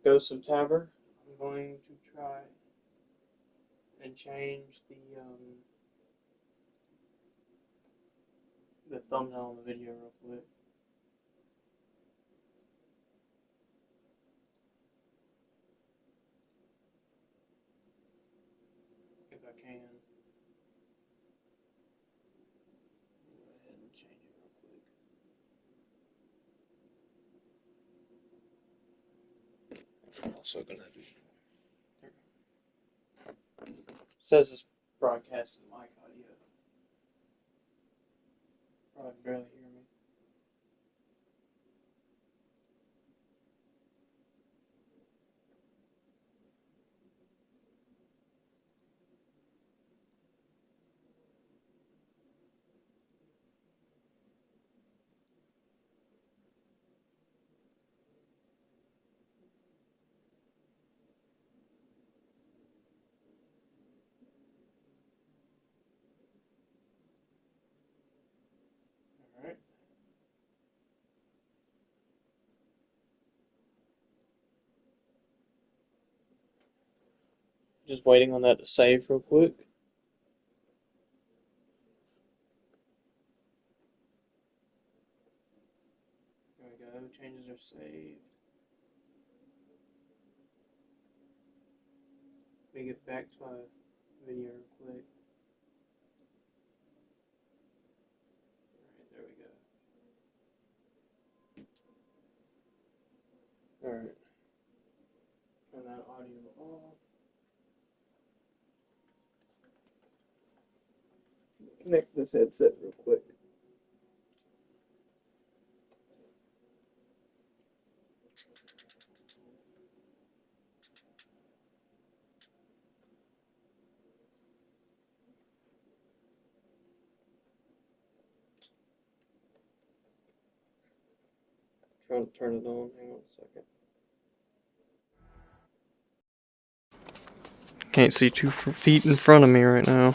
Ghosts of Tabor. I'm going to try and change the thumbnail of the video real quick. If I can. Go ahead and change it real quick. I'm also gonna do. It says it's broadcasting mic audio. Probably barely hear me. Alright. Just waiting on that to save real quick. There we go. Changes are saved. Let me get back to my video real quick. Alright, there we go. Alright. Turn that audio off. Connect this headset real quick. Trying to turn it on. Hang on a second. Can't see 2 feet in front of me right now.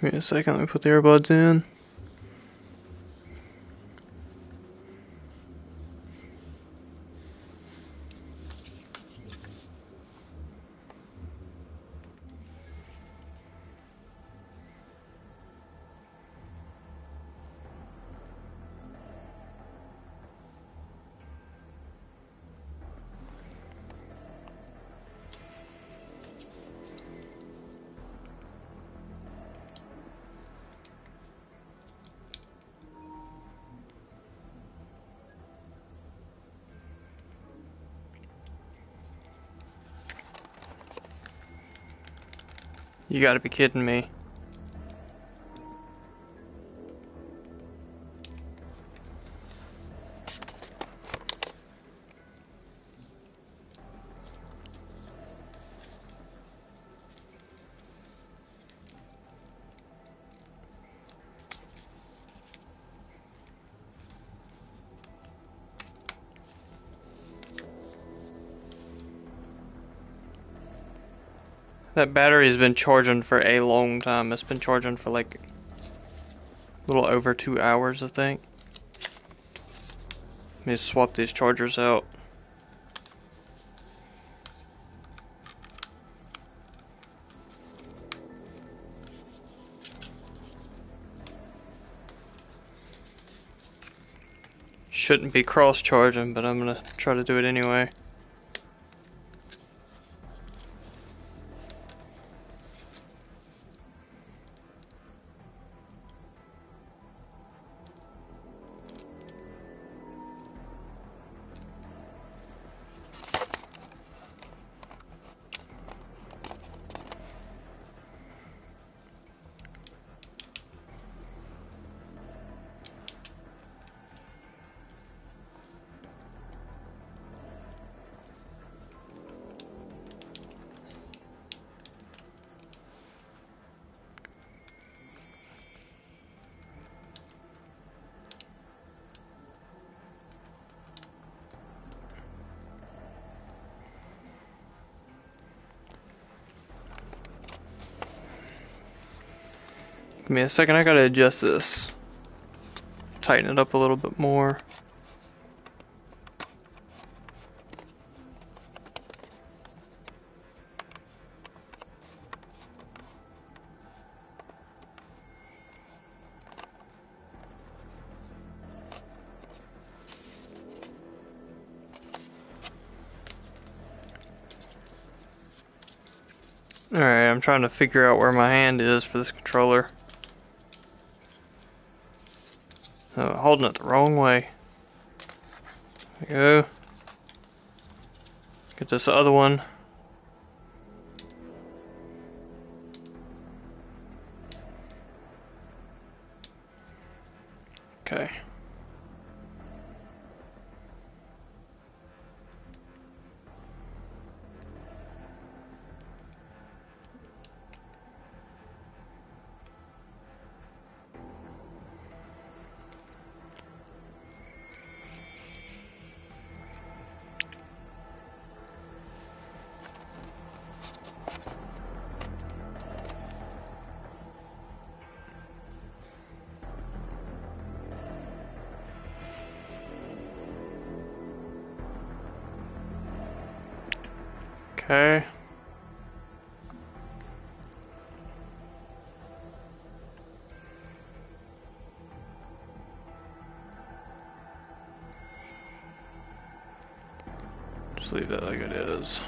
Give me a second, let me put the earbuds in. You gotta be kidding me. That battery has been charging for a long time. It's been charging for like a little over 2 hours, I think. Let me swap these chargers out. Shouldn't be cross-charging, but I'm gonna try to do it anyway. me a second, I gotta adjust this. Tighten it up a little bit more. Alright, I'm trying to figure out where my hand is for this controller. Oh, holding it the wrong way. There we go. Get this other one. Okay. Okay. Just leave that like it is.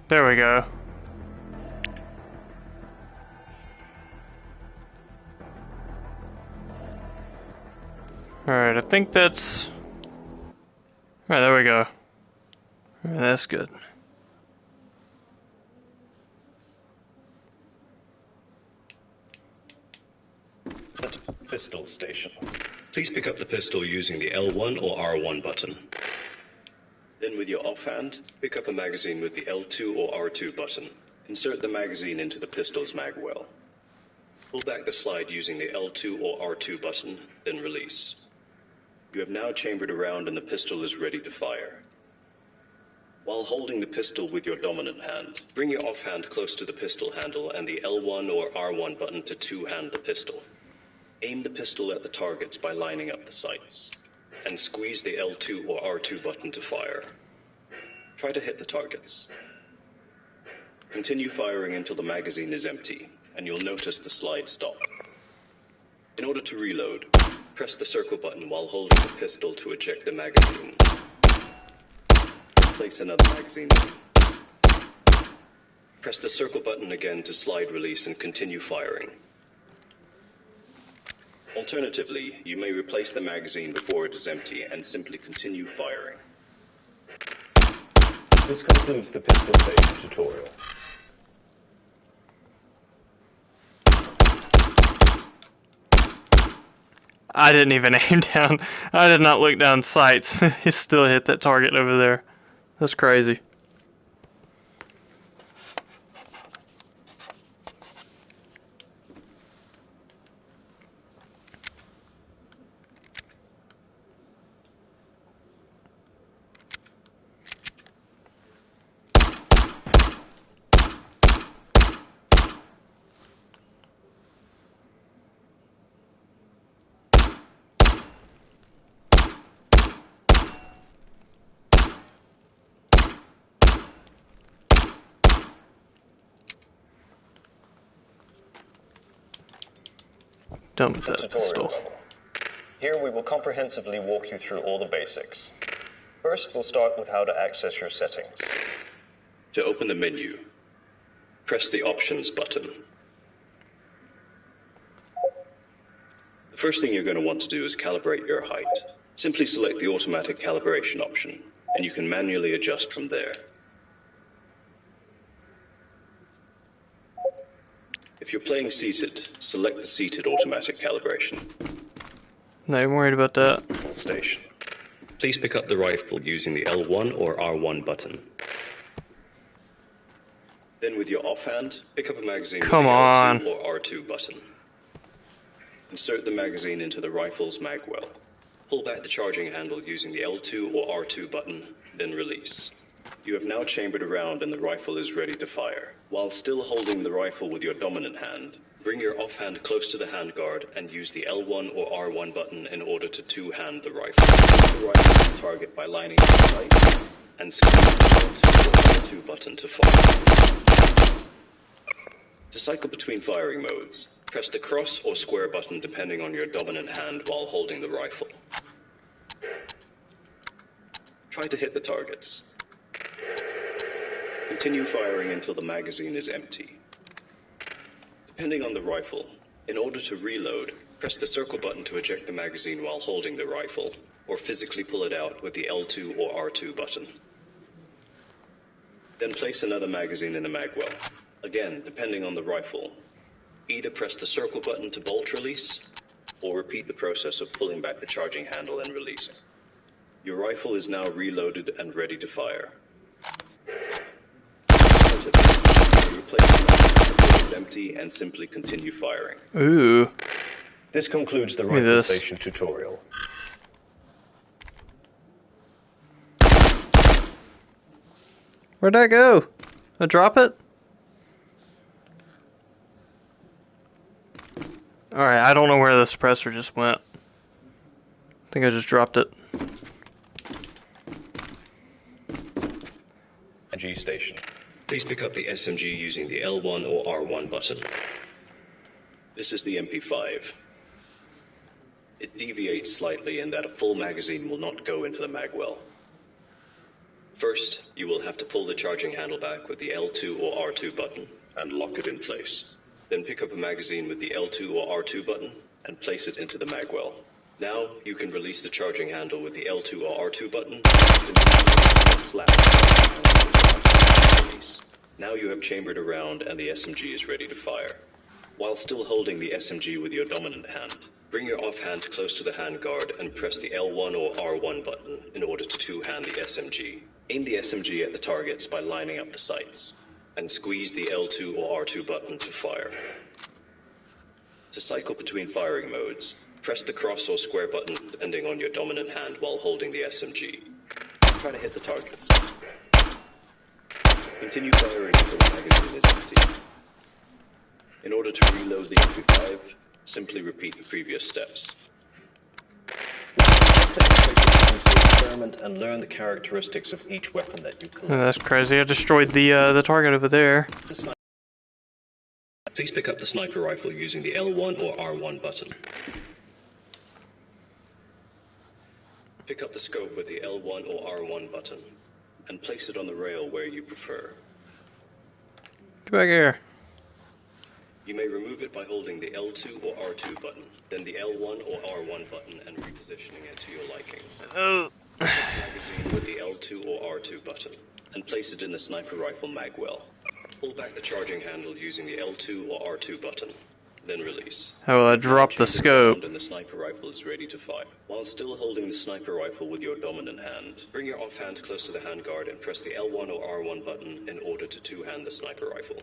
There we go. Alright, I think that's... Alright, there we go. Alright, that's good. Pistol station. Please pick up the pistol using the L1 or R1 button. Then with your offhand, pick up a magazine with the L2 or R2 button. Insert the magazine into the pistol's mag well. Pull back the slide using the L2 or R2 button, then release. You have now chambered a round and the pistol is ready to fire. While holding the pistol with your dominant hand, bring your offhand close to the pistol handle and the L1 or R1 button to two-hand the pistol. Aim the pistol at the targets by lining up the sights, and squeeze the L2 or R2 button to fire. Try to hit the targets. Continue firing until the magazine is empty, and you'll notice the slide stop. In order to reload, press the circle button while holding the pistol to eject the magazine. Place another magazine in. Press the circle button again to slide release and continue firing. Alternatively, you may replace the magazine before it is empty and simply continue firing. This concludes the pistol station tutorial. I didn't even aim down. I did not look down sights. He still hit that target over there. That's crazy. done with to that tutorial pistol. level. Here we will comprehensively walk you through all the basics. First, we'll start with how to access your settings. To open the menu, press the Options button. The first thing you're going to want to do is calibrate your height. Simply select the automatic calibration option, and you can manually adjust from there. If you're playing seated, select the seated automatic calibration. No, I'm worried about that. Station. Please pick up the rifle using the L1 or R1 button. Then with your offhand, pick up a magazine Come with the on. L2 or R2 button. Insert the magazine into the rifle's mag well. Pull back the charging handle using the L2 or R2 button, then release. You have now chambered around and the rifle is ready to fire. While still holding the rifle with your dominant hand, bring your offhand close to the handguard and use the L1 or R1 button in order to two-hand the rifle. Put the rifle to the target by lining up the sight and squeeze the L2 or R2 button to fire. To cycle between firing modes, press the cross or square button depending on your dominant hand while holding the rifle. Try to hit the targets. Continue firing until the magazine is empty. Depending on the rifle, in order to reload, press the circle button to eject the magazine while holding the rifle, or physically pull it out with the L2 or R2 button. Then place another magazine in the mag well. Again, depending on the rifle, either press the circle button to bolt release, or repeat the process of pulling back the charging handle and releasing. Your rifle is now reloaded and ready to fire. Replace the magazine until it's empty and simply continue firing. Ooh. This concludes the me rifle this. station tutorial. Where'd that go? I drop it? Alright, I don't know where the suppressor just went. I think I just dropped it. G station. Please pick up the SMG using the L1 or R1 button. This is the MP5. It deviates slightly in that a full magazine will not go into the mag well. First, you will have to pull the charging handle back with the L2 or R2 button and lock it in place. Then pick up a magazine with the L2 or R2 button and place it into the mag well. Now, you can release the charging handle with the L2 or R2 button. Release. Now you have chambered around and the SMG is ready to fire. While still holding the SMG with your dominant hand, bring your offhand close to the handguard and press the L1 or R1 button in order to two-hand the SMG. Aim the SMG at the targets by lining up the sights, and squeeze the L2 or R2 button to fire. To cycle between firing modes, press the cross or square button depending on your dominant hand while holding the SMG. Try to hit the targets. Continue firing until the magazine is empty. In order to reload the MP5, simply repeat the previous steps. Experiment and learn the characteristics of each weapon that you collect. Oh, that's crazy. I destroyed the target over there. Please pick up the sniper rifle using the L1 or R1 button. Pick up the scope with the L1 or R1 button and place it on the rail where you prefer. Get back here. You may remove it by holding the L2 or R2 button, then the L1 or R1 button and repositioning it to your liking. Put the magazine with the L2 or R2 button and place it in the sniper rifle mag well. Pull back the charging handle using the L2 or R2 button, then release. Oh, well, I dropped the scope. And the sniper rifle is ready to fire. While still holding the sniper rifle with your dominant hand, bring your offhand close to the handguard and press the L1 or R1 button in order to two-hand the sniper rifle.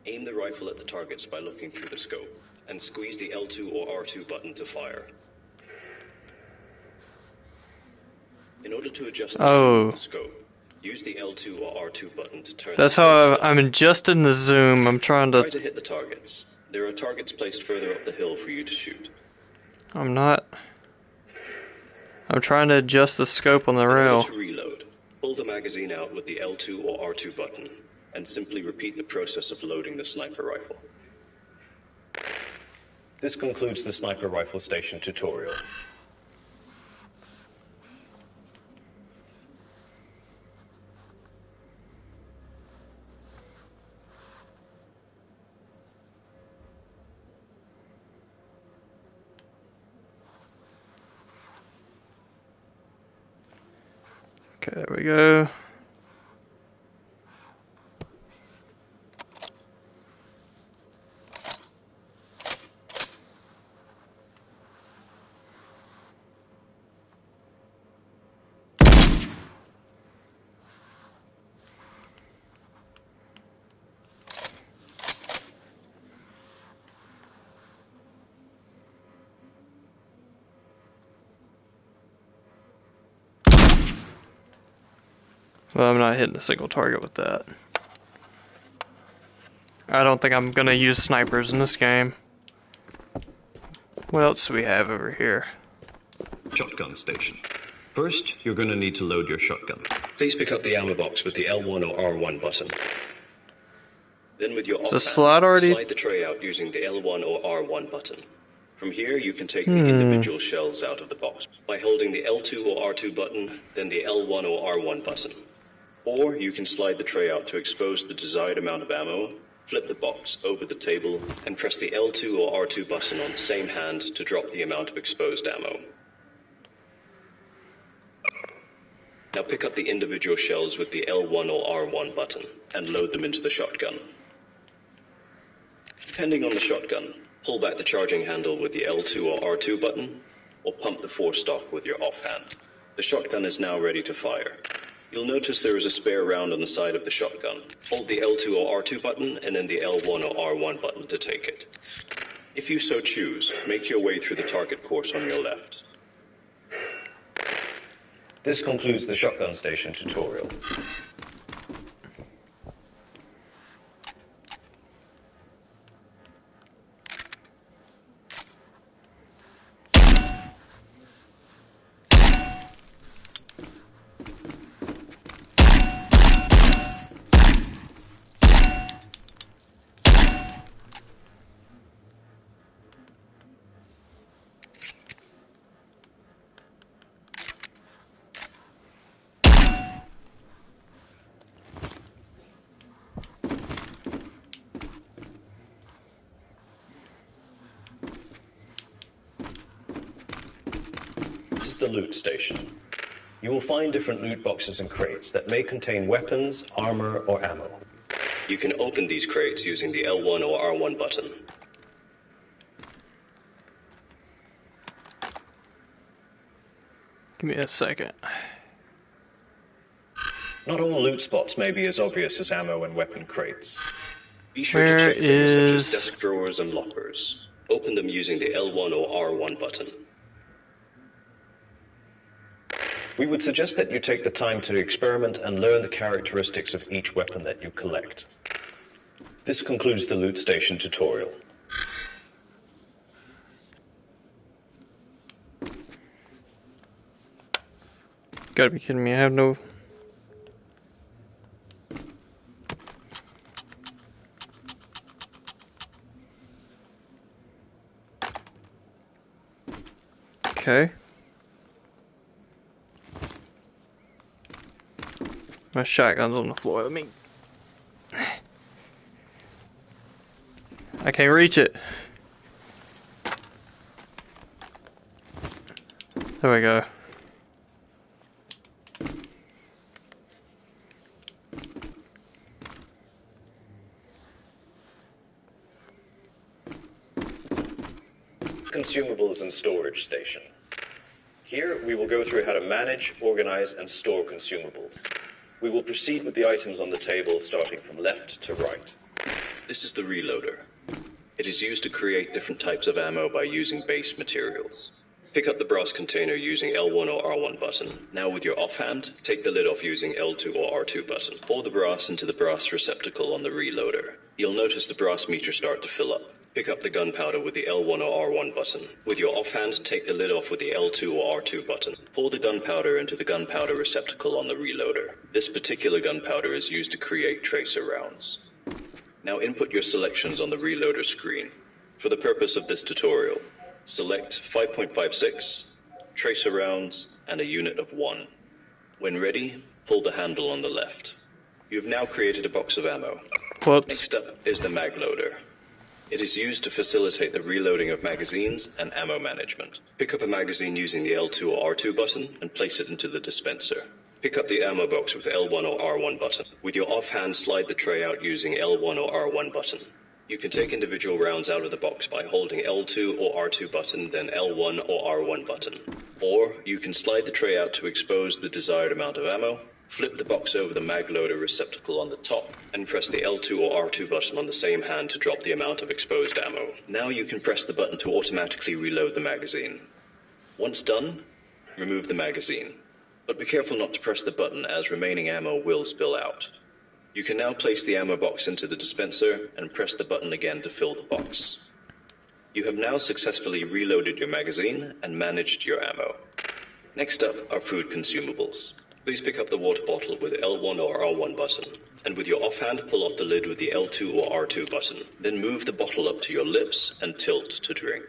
Aim the rifle at the targets by looking through the scope, and squeeze the L2 or R2 button to fire. In order to adjust the zoom of the scope, use the L2 or R2 button to turn. That's how I'm adjusting the zoom. I'm trying Try to hit the targets. There are targets placed further up the hill for you to shoot. I'm not. I'm trying to adjust the scope on the In rail. order to reload, pull the magazine out with the L2 or R2 button, and simply repeat the process of loading the sniper rifle. This concludes the sniper rifle station tutorial. Okay, there we go. Well, I'm not hitting a single target with that. I don't think I'm gonna use snipers in this game. What else do we have over here? Shotgun station. First, you're going to need to load your shotgun. Please pick up the ammo box with the L1 or R1 button. Then with your Is the offhand, slot already? slide the tray out using the L1 or R1 button. From here, you can take the individual shells out of the box by holding the L2 or R2 button, then the L1 or R1 button. Or you can slide the tray out to expose the desired amount of ammo, flip the box over the table, and press the L2 or R2 button on the same hand to drop the amount of exposed ammo. Now pick up the individual shells with the L1 or R1 button and load them into the shotgun. Depending on the shotgun, pull back the charging handle with the L2 or R2 button, or pump the forestock with your offhand. The shotgun is now ready to fire. You'll notice there is a spare round on the side of the shotgun. Hold the L2 or R2 button and then the L1 or R1 button to take it. If you so choose, make your way through the target course on your left. This concludes the shotgun station tutorial. This is the loot station. You will find different loot boxes and crates that may contain weapons, armor, or ammo. You can open these crates using the L1 or R1 button. Give me a second. Not all loot spots may be as obvious as ammo and weapon crates. Be sure to check things such as desk drawers and lockers. Open them using the L1 or R1 button. We would suggest that you take the time to experiment and learn the characteristics of each weapon that you collect. This concludes the loot station tutorial. Gotta be kidding me, I have no... Okay. My shotgun's on the floor. Let me... I can't reach it. There we go. Consumables and storage station. Here, we will go through how to manage, organize, and store consumables. We will proceed with the items on the table starting from left to right. This is the reloader. It is used to create different types of ammo by using base materials. Pick up the brass container using L1 or R1 button. Now with your offhand, take the lid off using L2 or R2 button. Pour the brass into the brass receptacle on the reloader. You'll notice the brass meter start to fill up. Pick up the gunpowder with the L1 or R1 button. With your offhand, take the lid off with the L2 or R2 button. Pour the gunpowder into the gunpowder receptacle on the reloader. This particular gunpowder is used to create tracer rounds. Now input your selections on the reloader screen. For the purpose of this tutorial, select 5.56, tracer rounds, and a unit of 1. When ready, pull the handle on the left. You have now created a box of ammo. Whoops. Next up is the mag loader. It is used to facilitate the reloading of magazines and ammo management. Pick up a magazine using the L2 or R2 button and place it into the dispenser. Pick up the ammo box with L1 or R1 button. With your offhand, slide the tray out using L1 or R1 button. You can take individual rounds out of the box by holding L2 or R2 button, then L1 or R1 button. Or you can slide the tray out to expose the desired amount of ammo, flip the box over the mag loader receptacle on the top, and press the L2 or R2 button on the same hand to drop the amount of exposed ammo. Now you can press the button to automatically reload the magazine. Once done, remove the magazine. But be careful not to press the button, as remaining ammo will spill out. You can now place the ammo box into the dispenser and press the button again to fill the box. You have now successfully reloaded your magazine and managed your ammo. Next up are food consumables. Please pick up the water bottle with L1 or R1 button, and with your offhand pull off the lid with the L2 or R2 button. Then move the bottle up to your lips and tilt to drink.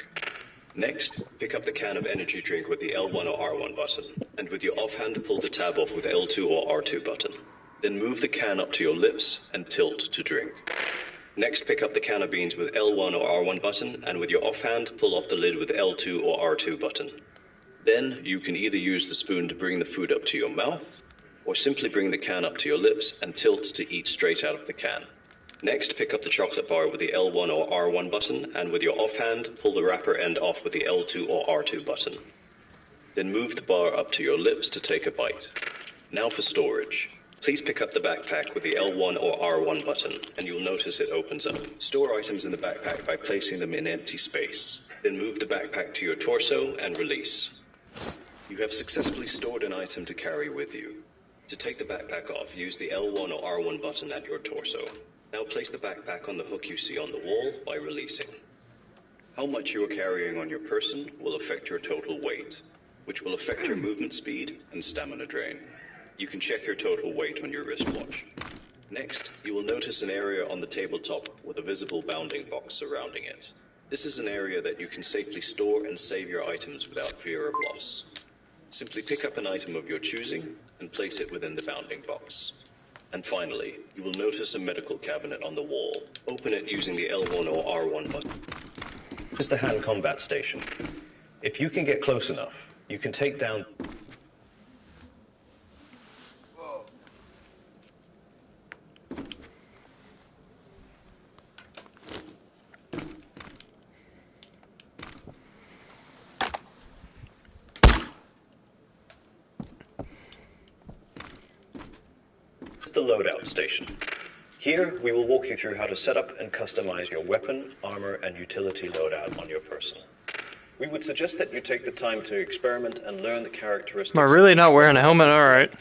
Next, pick up the can of energy drink with the L1 or R1 button, and with your offhand pull the tab off with L2 or R2 button. Then move the can up to your lips and tilt to drink. Next, pick up the can of beans with L1 or R1 button, and with your offhand pull off the lid with L2 or R2 button. Then, you can either use the spoon to bring the food up to your mouth, or simply bring the can up to your lips and tilt to eat straight out of the can. Next, pick up the chocolate bar with the L1 or R1 button, and with your offhand, pull the wrapper end off with the L2 or R2 button. Then move the bar up to your lips to take a bite. Now for storage. Please pick up the backpack with the L1 or R1 button, and you'll notice it opens up. Store items in the backpack by placing them in empty space. Then move the backpack to your torso and release. You have successfully stored an item to carry with you. To take the backpack off, use the L1 or R1 button at your torso. Now place the backpack on the hook you see on the wall by releasing. How much you are carrying on your person will affect your total weight, which will affect your movement speed and stamina drain. You can check your total weight on your wristwatch. Next, you will notice an area on the tabletop with a visible bounding box surrounding it. This is an area that you can safely store and save your items without fear of loss. Simply pick up an item of your choosing and place it within the bounding box. And finally, you will notice a medical cabinet on the wall. Open it using the L1 or R1 button. This is the hand combat station. If you can get close enough, you can take down... the loadout station. Here, we will walk you through how to set up and customize your weapon, armor, and utility loadout on your person. We would suggest that you take the time to experiment and learn the characteristics... Am I really not wearing a helmet? Alright.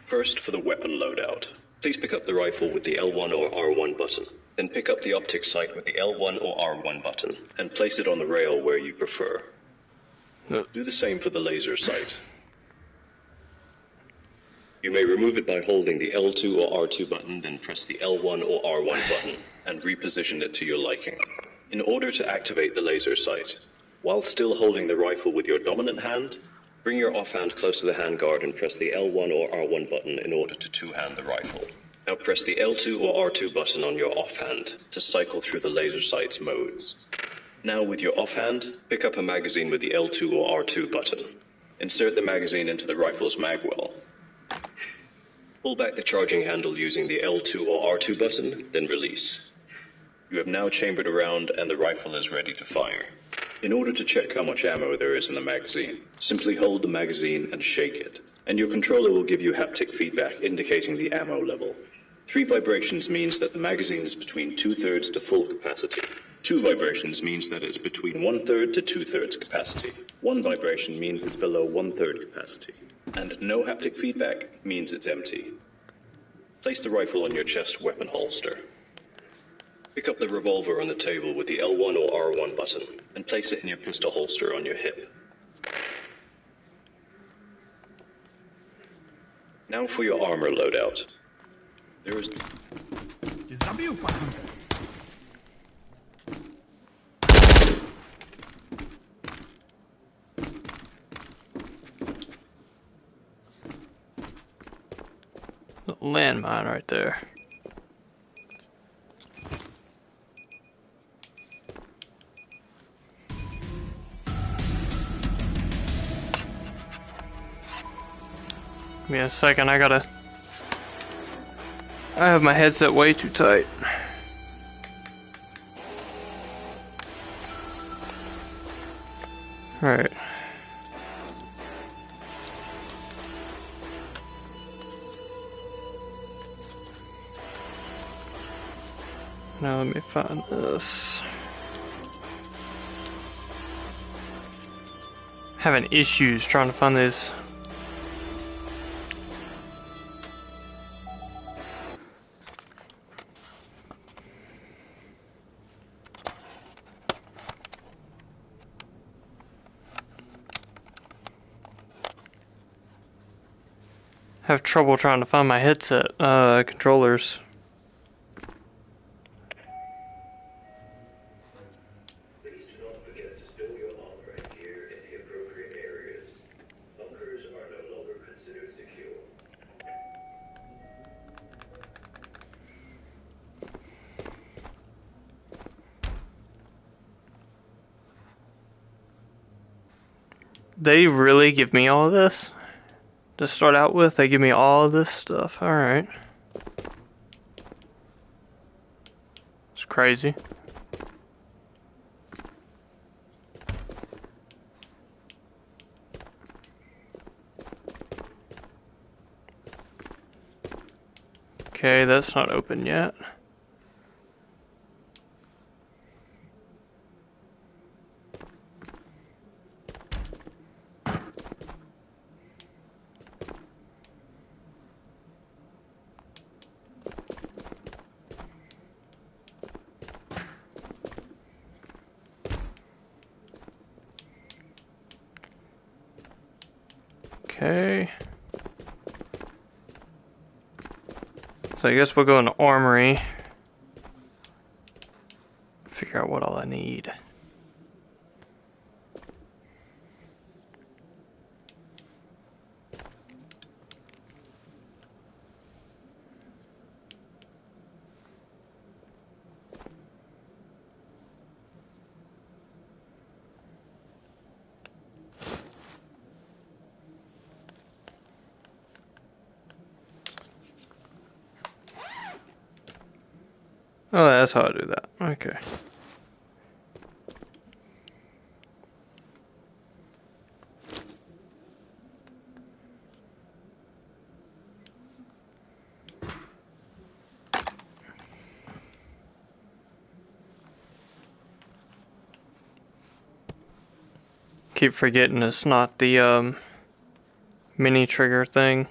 First, for the weapon loadout. Please pick up the rifle with the L1 or R1 button. Then pick up the optic sight with the L1 or R1 button, and place it on the rail where you prefer. Do the same for the laser sight. You may remove it by holding the L2 or R2 button, then press the L1 or R1 button, and reposition it to your liking. In order to activate the laser sight, while still holding the rifle with your dominant hand, bring your offhand close to the handguard and press the L1 or R1 button in order to two-hand the rifle. Now press the L2 or R2 button on your offhand to cycle through the laser sight's modes. Now with your offhand, pick up a magazine with the L2 or R2 button. Insert the magazine into the rifle's magwell. Pull back the charging handle using the L2 or R2 button, then release. You have now chambered a round and the rifle is ready to fire. In order to check how much ammo there is in the magazine, simply hold the magazine and shake it, and your controller will give you haptic feedback indicating the ammo level. 3 vibrations means that the magazine is between 2/3 to full capacity. 2 vibrations means that it's between 1/3 to 2/3 capacity. 1 vibration means it's below 1/3 capacity. And no haptic feedback means it's empty. Place the rifle on your chest weapon holster. Pick up the revolver on the table with the L1 or R1 button, and place it in your pistol holster on your hip. Now for your armor loadout. There is... landmine right there. Give me a second, I have my headset way too tight. Alright. Now let me find this. Having issues trying to find this. Have trouble trying to find my headset controllers. Please do not forget to stow your armor and gear in the appropriate areas. Bunkers are no longer considered secure. They really give me all of this? To start out with, they give me all of this stuff. Alright. It's crazy. Okay, that's not open yet. Okay. So I guess we'll go in the armory. Figure out what all I need. Oh, that's how I do that. Okay. Keep forgetting it's not the mini trigger thing.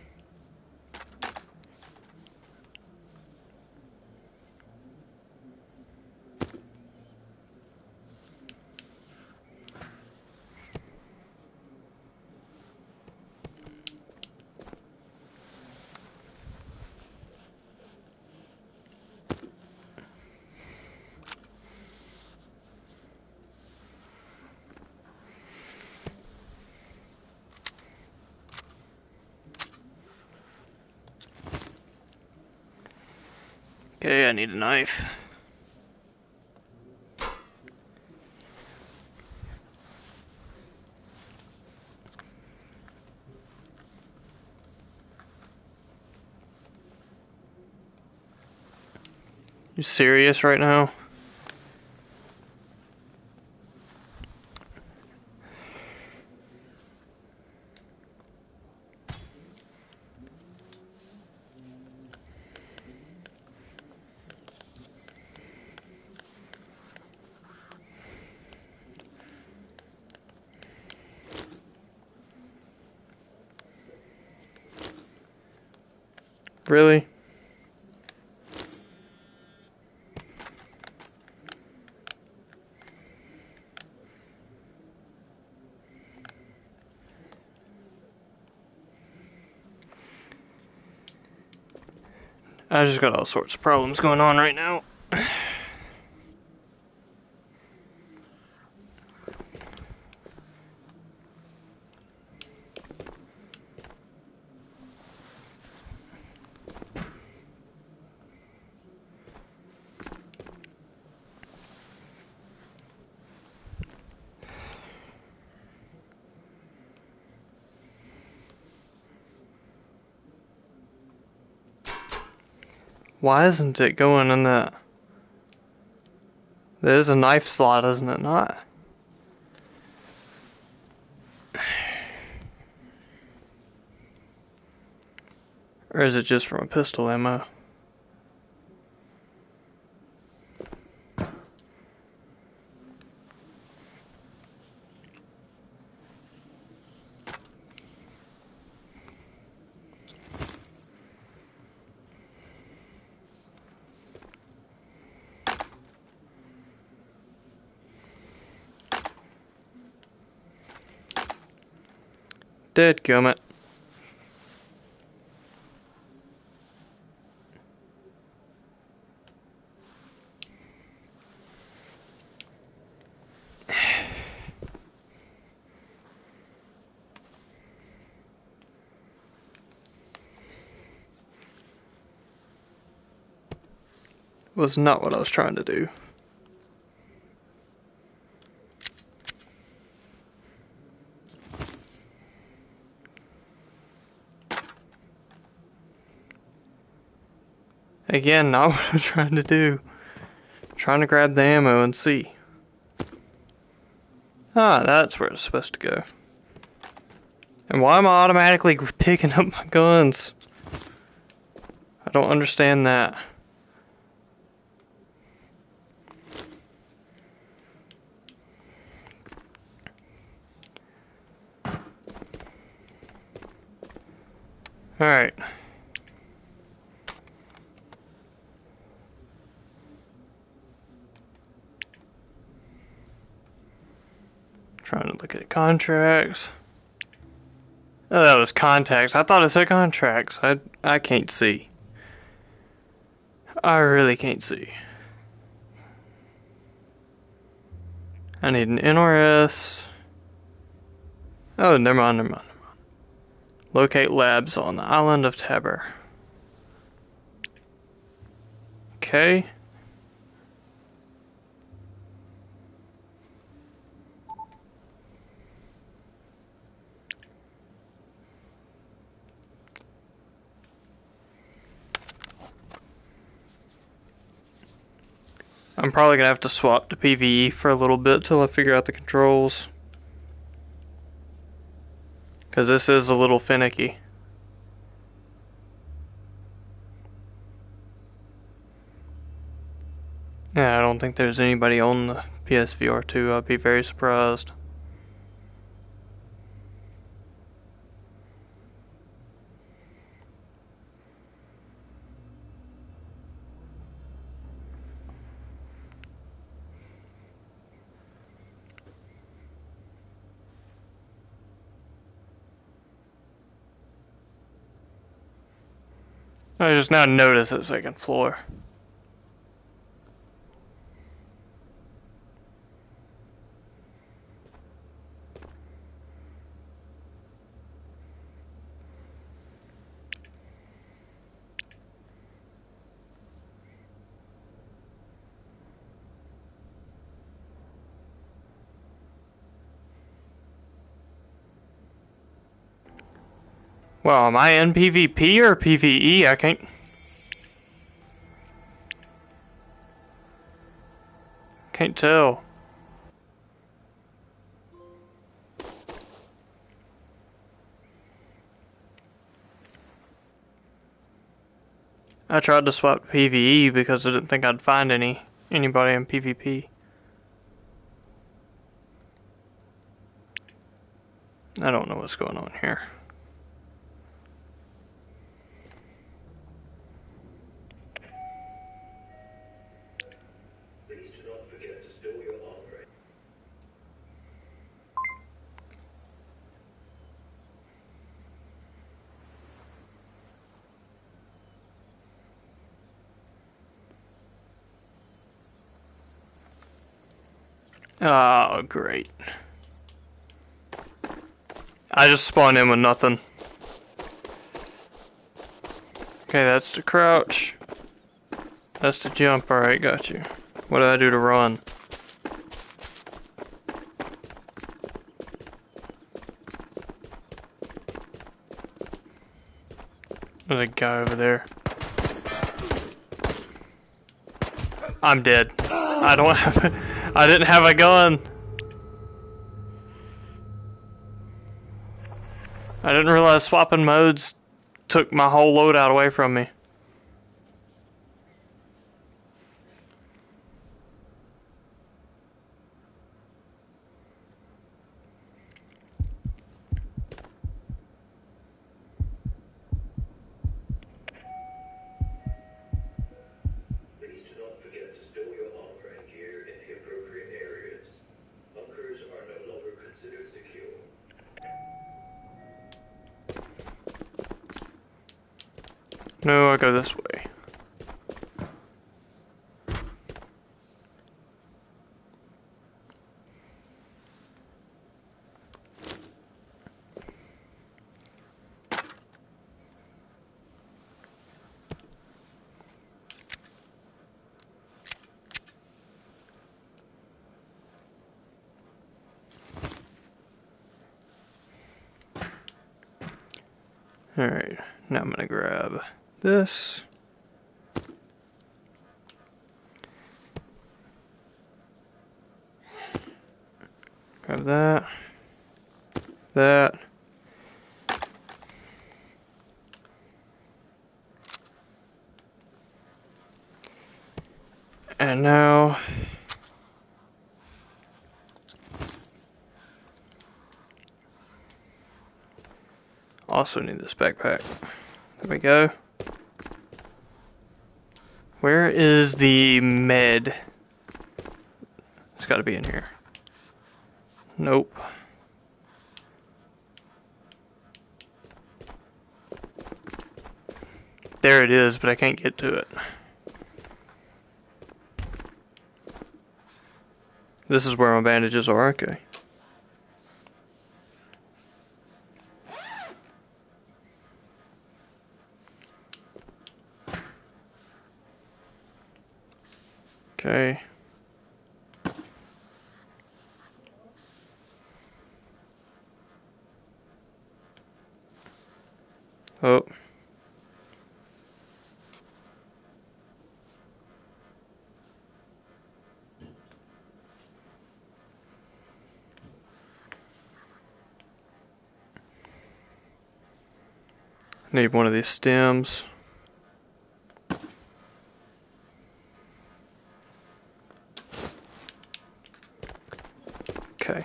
Okay, I need a knife. You serious right now? Really? I just got all sorts of problems going on right now. Why isn't it going in that? There's a knife slot, isn't it not? Or is it just from a pistol ammo? Dadgummit. Was not what I was trying to do. Again, not what I'm trying to do. I'm trying to grab the ammo and see. Ah, that's where it's supposed to go. And why am I automatically picking up my guns? I don't understand that. Alright. Trying to look at contracts. Oh, that was contacts. I thought it said contracts. I can't see. I really can't see. I need an NRS. Oh, never mind, never mind, never mind. Locate labs on the island of Tabor. Okay. I'm probably gonna have to swap to PvE for a little bit till I figure out the controls. Because this is a little finicky. Yeah, I don't think there's anybody on the Psvr2. I'd be very surprised. I just now noticed the second floor. Well, am I in PvP or PvE? I can't tell. I tried to swap to PvE because I didn't think I'd find anybody in PvP. I don't know what's going on here. Please do not forget to store your armor. Oh, great. I just spawned in with nothing. Okay, that's to crouch. That's to jump. Alright, got you. What do I do to run? There's a guy over there. I'm dead. I don't have. I didn't have a gun. I didn't realize swapping modes took my whole loadout away from me. Please do not forget to store your armor and gear in the appropriate areas. Bunkers are no longer considered secure. No, I go this way. Alright, now I'm gonna grab this. Grab that. That. And now also need this backpack. There we go. Where is the med? It's gotta be in here. Nope. There it is, but I can't get to it. This is where my bandages are, okay. Okay. Oh. Need one of these stems. Okay.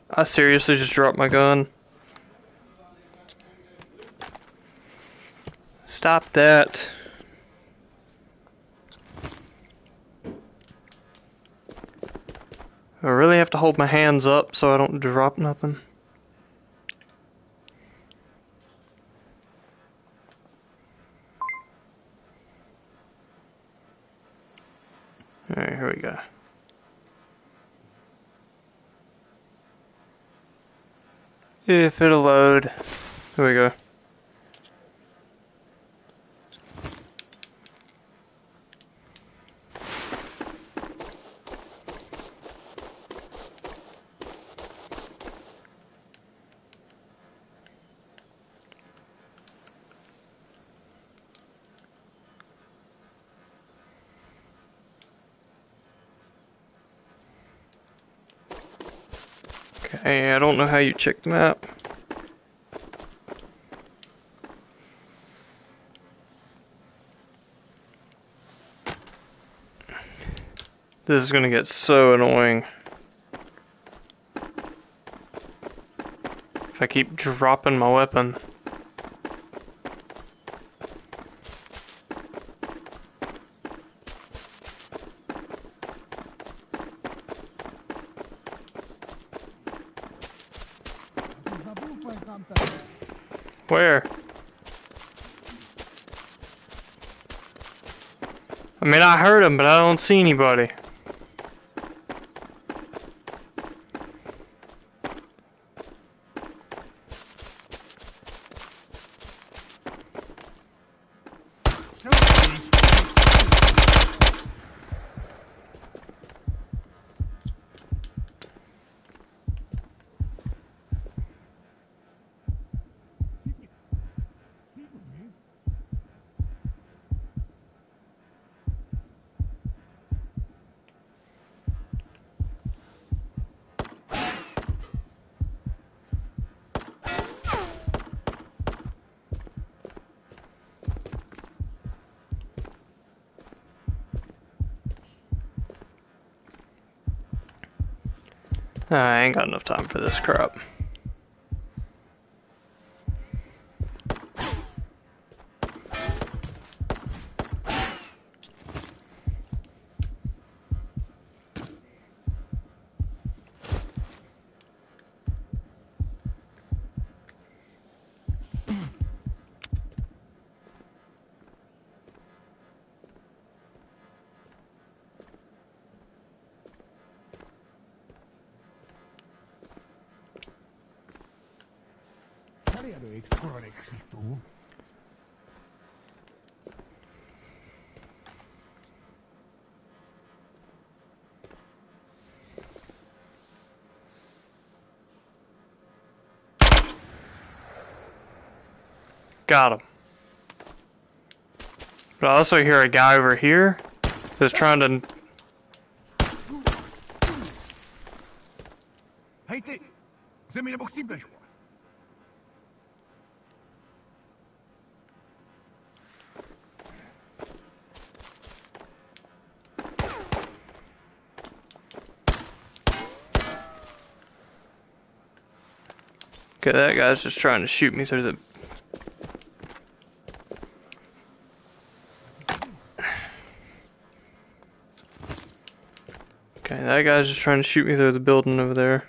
I seriously just dropped my gun. Stop that. I really have to hold my hands up so I don't drop nothing. Alright, here we go. If it'll load. Here we go. Okay, I don't know how you check the map. This is gonna get so annoying if I keep dropping my weapon. Where? I mean, I heard him, but I don't see anybody. I ain't got enough time for this crap. Got him. But I also hear a guy over here that's trying to... Hej ty! Zemi nebo chcípneš? Okay, that guy's just trying to shoot me through the... Okay, that guy's just trying to shoot me through the building over there.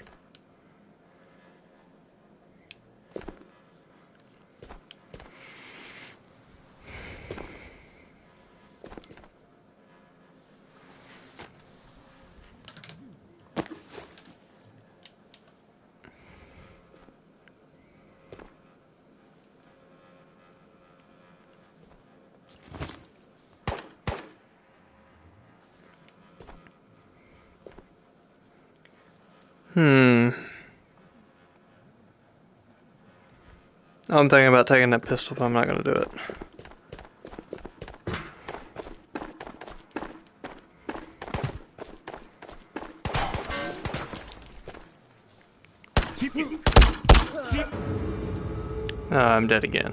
I'm thinking about taking that pistol, but I'm not gonna do it. I'm dead again.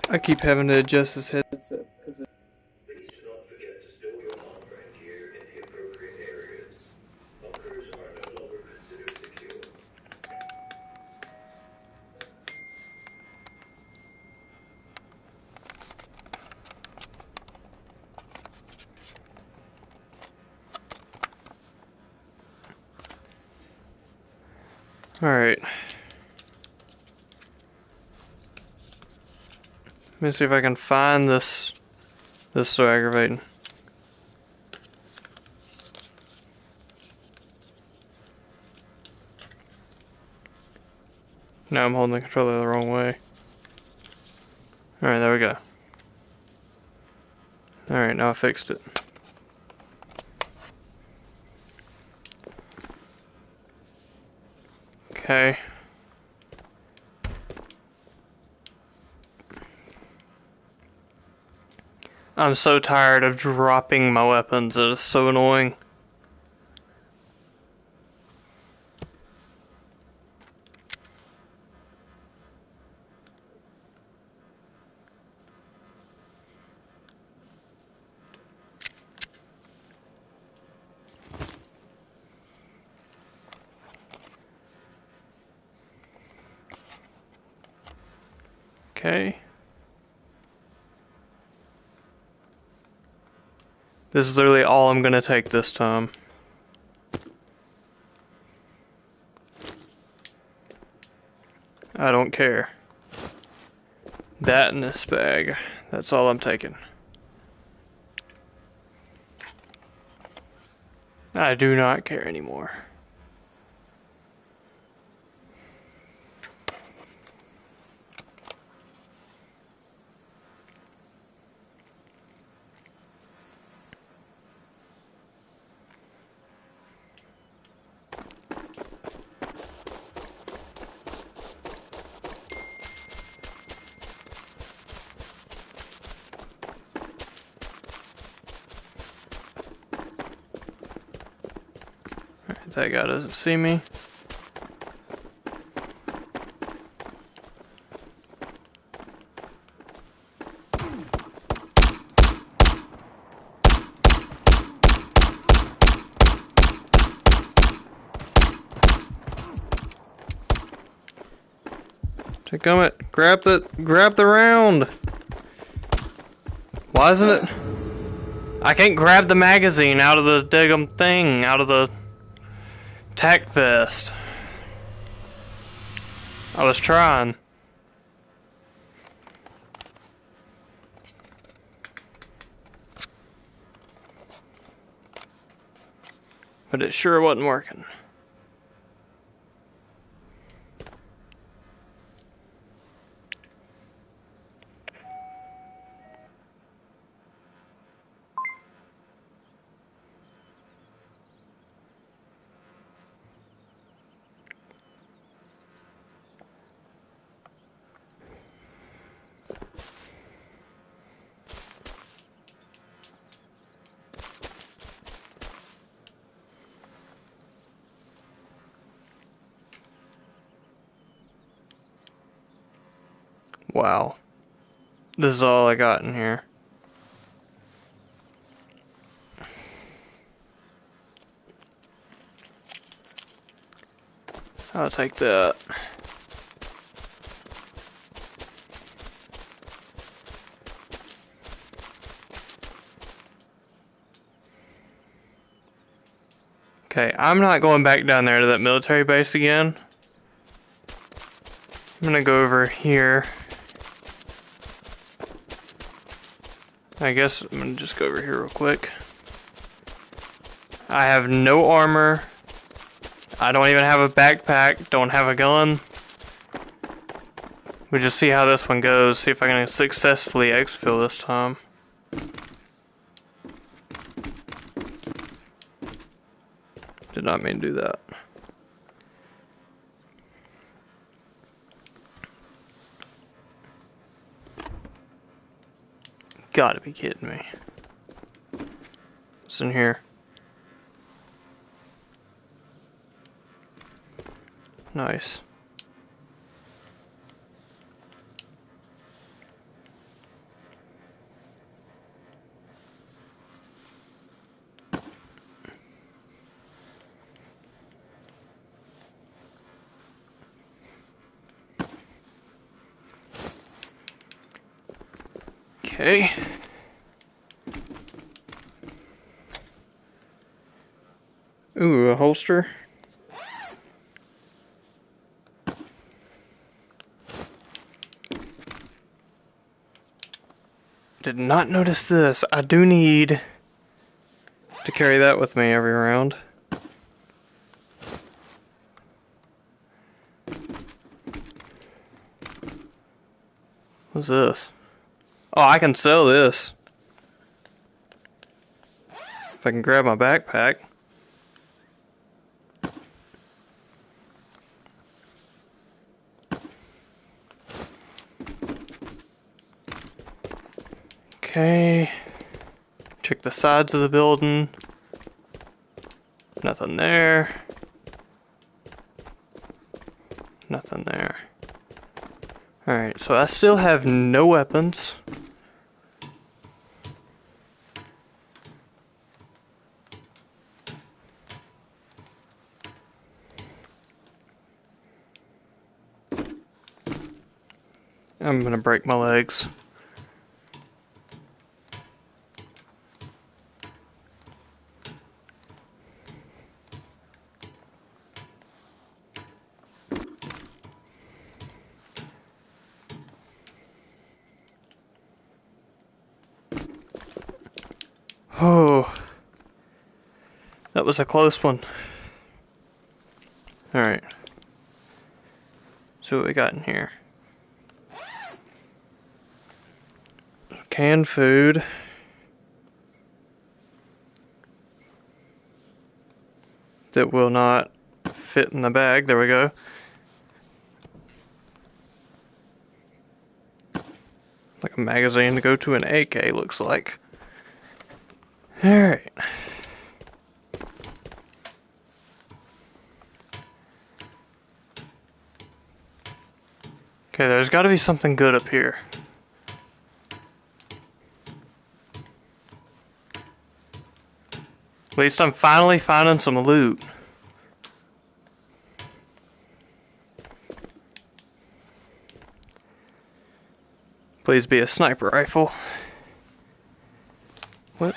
I keep having to adjust this headset because it... Please do not forget to store your armor and gear in the appropriate areas. Bunkers are no longer considered secure. Alright. Let me see if I can find this. This is so aggravating. Now I'm holding the controller the wrong way. Alright, there we go. Alright, now I fixed it. Okay. I'm so tired of dropping my weapons. It is so annoying. Okay. This is literally all I'm gonna take this time. I don't care. That in this bag. That's all I'm taking. I do not care anymore. that guy doesn't see me. Take on it. Grab the round. Why isn't it? I can't grab the magazine out of the daggum thing, out of the tack vest. I was trying. But it sure wasn't working. Wow. This is all I got in here. I'll take that. Okay, I'm not going back down there to that military base again. I'm gonna go over here. I guess I'm gonna just go over here real quick. I have no armor. I don't even have a backpack. Don't have a gun. We'll just see how this one goes. See if I can successfully exfil this time. Did not mean to do that. Gotta be kidding me. What's in here? Nice. Okay. Ooh, a holster. Did not notice this. I do need to carry that with me every round. What's this? Oh, I can sell this. If I can grab my backpack. Okay. Check the sides of the building. Nothing there. Nothing there. Alright, so I still have no weapons. I'm gonna break my legs. Oh, that was a close one. Alright. So what we got in here? Canned food. That will not fit in the bag. There we go. Like a magazine to go to an AK, looks like. Alright. Okay, there's got to be something good up here. At least I'm finally finding some loot. Please be a sniper rifle. What?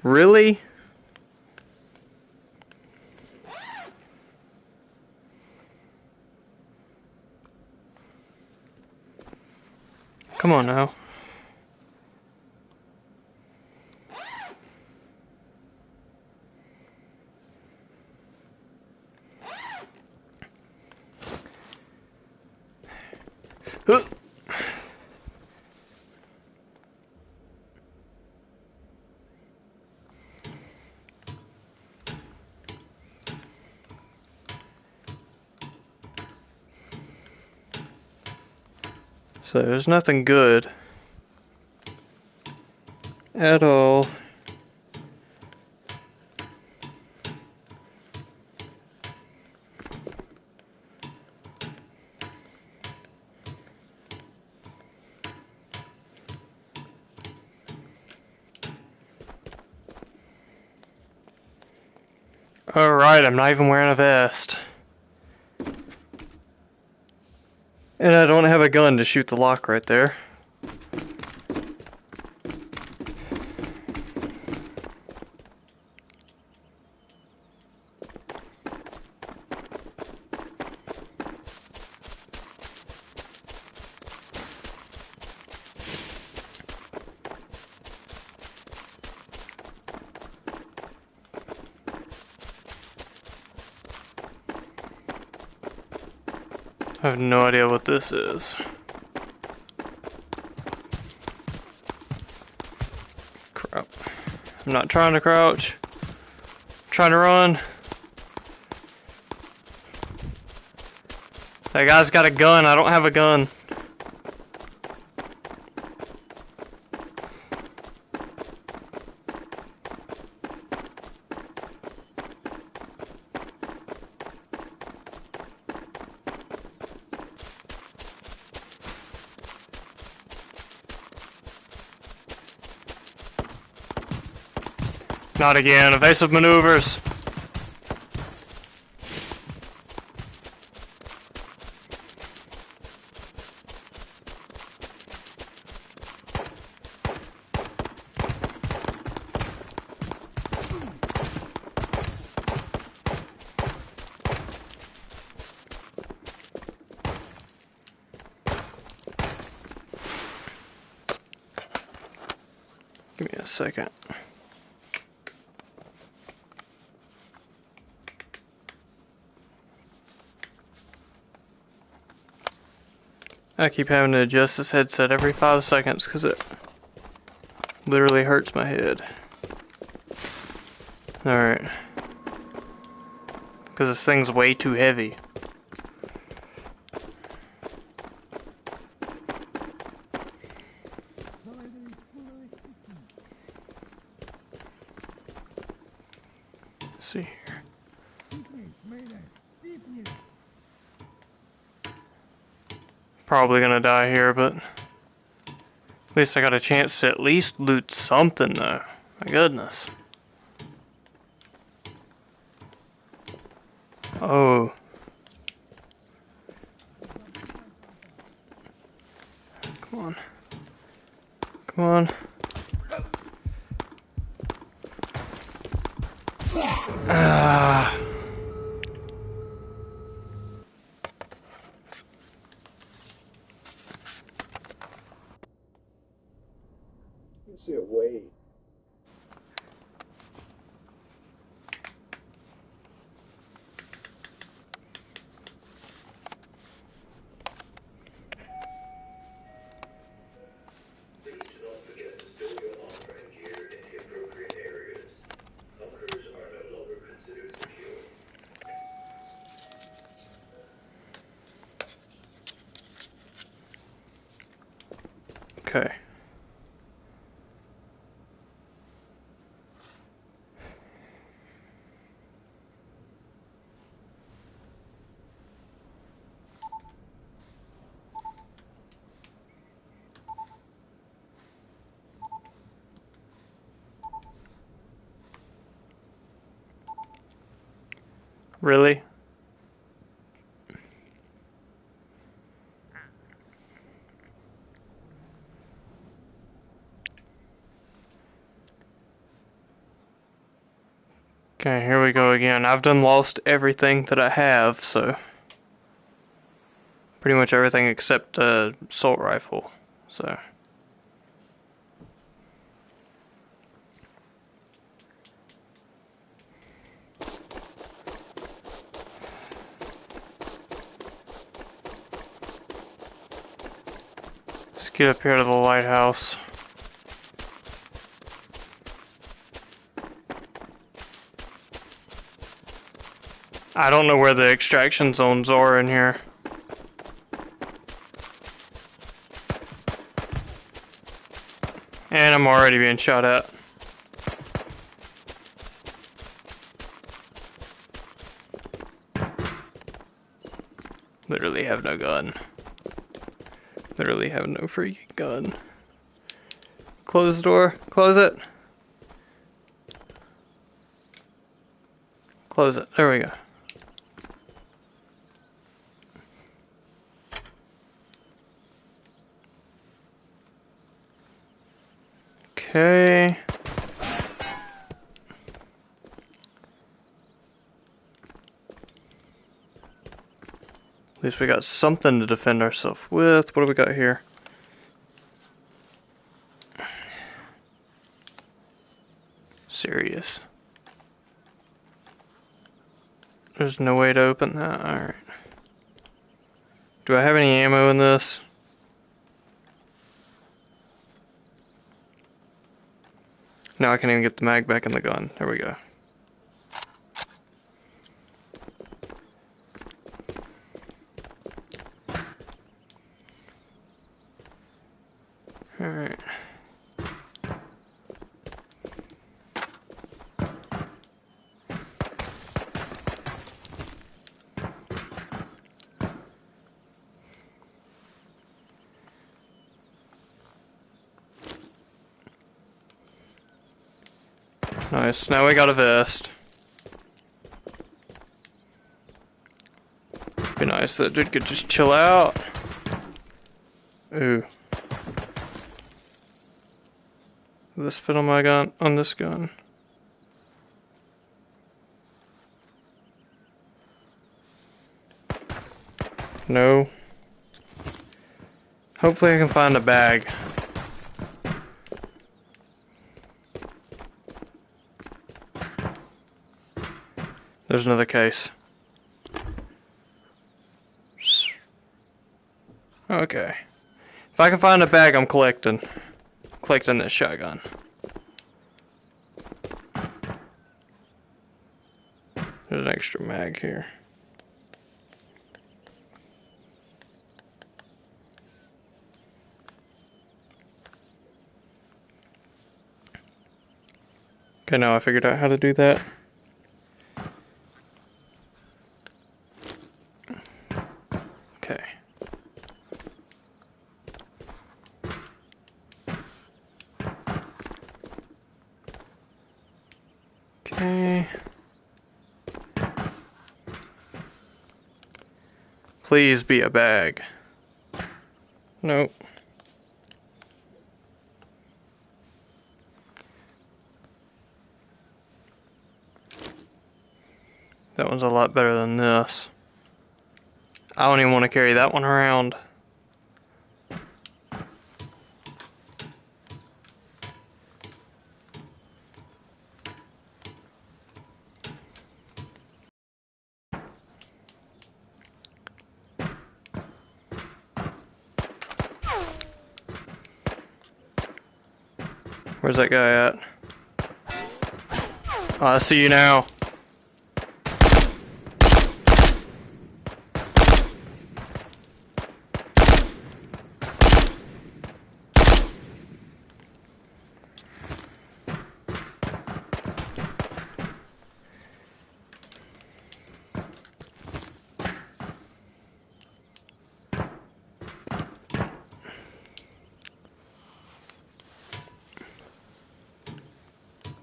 Really? Come on now. Huh. So there's nothing good at all. Alright, I'm not even wearing a vest. And I don't have a gun to shoot the lock right there. I have no idea what this is. Crap. I'm not trying to crouch. I'm trying to run. That guy's got a gun. I don't have a gun. Not again. Evasive maneuvers. Give me a second. I keep having to adjust this headset every 5 seconds because it literally hurts my head. Alright. Because this thing's way too heavy. Let's see here. Probably gonna die here, but at least I got a chance to at least loot something though. My goodness. Oh. Come on. Come on. Ah. See a way. Please do not forget to stow your armor and gear in the appropriate areas. Bunkers are no longer considered secure. Okay. Really? Okay, here we go again. I've done lost everything that I have, so pretty much everything except assault rifle. So let's get up here to the lighthouse. I don't know where the extraction zones are in here. And I'm already being shot at. Literally have no gun. Literally have no freaking gun. Close the door. Close it. Close it. There we go. Okay. At least we got something to defend ourselves with. What do we got here? Serious. There's no way to open that. Alright. Do I have any ammo in this? No, I can't even get the mag back in the gun. There we go. Alright. Nice, now we got a vest. Be nice that dude could just chill out. Ooh. Will this fit on my gun? On this gun? No. Hopefully I can find a bag. There's another case. Okay. If I can find a bag, I'm collecting. Collecting this shotgun. There's an extra mag here. Okay, now I figured out how to do that. Okay. Okay. Please be a bag. Nope. That one's a lot better than this. I don't even want to carry that one around. Where's that guy at? Oh, I see you now.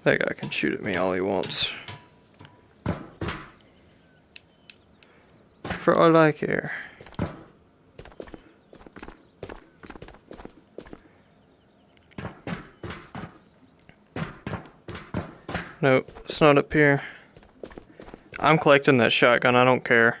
That guy can shoot at me all he wants. for all I care. Nope, it's not up here. I'm collecting that shotgun, I don't care.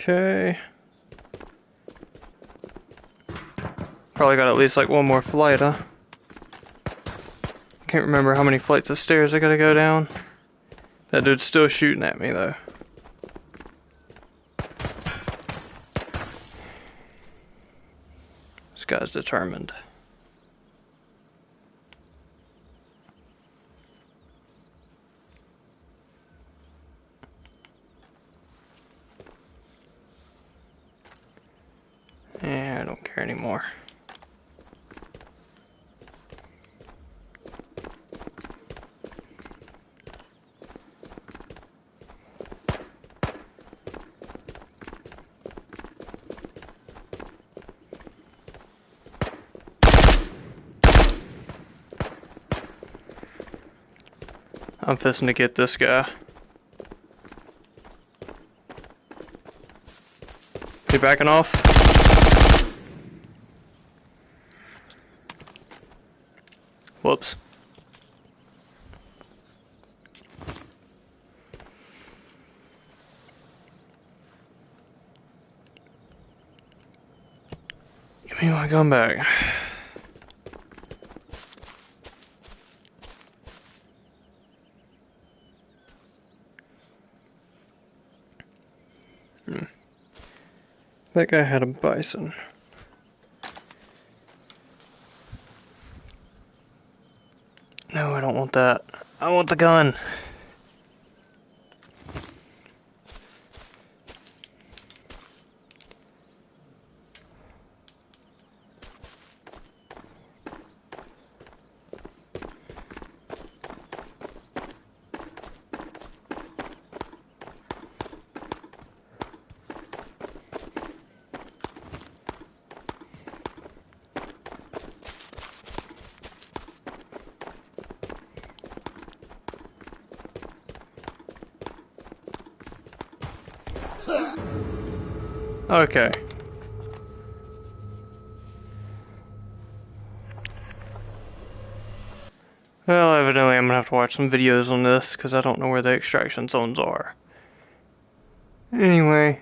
Okay. Probably got at least like one more flight, huh? Can't remember how many flights of stairs I gotta go down. That dude's still shooting at me though. This guy's determined. Yeah, I don't care anymore. I'm fisting to get this guy. He backing off? Whoops. Give me my gun back. That guy had a bison. No, I don't want that. I want the gun. Okay. Well, evidently I'm gonna have to watch some videos on this because I don't know where the extraction zones are. Anyway.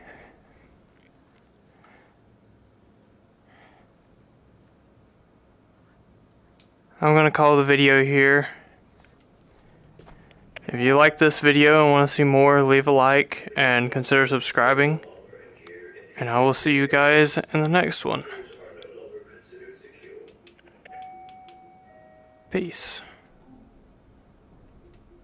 I'm gonna call the video here. If you like this video and want to see more, leave a like and consider subscribing. And I will see you guys in the next one. Peace.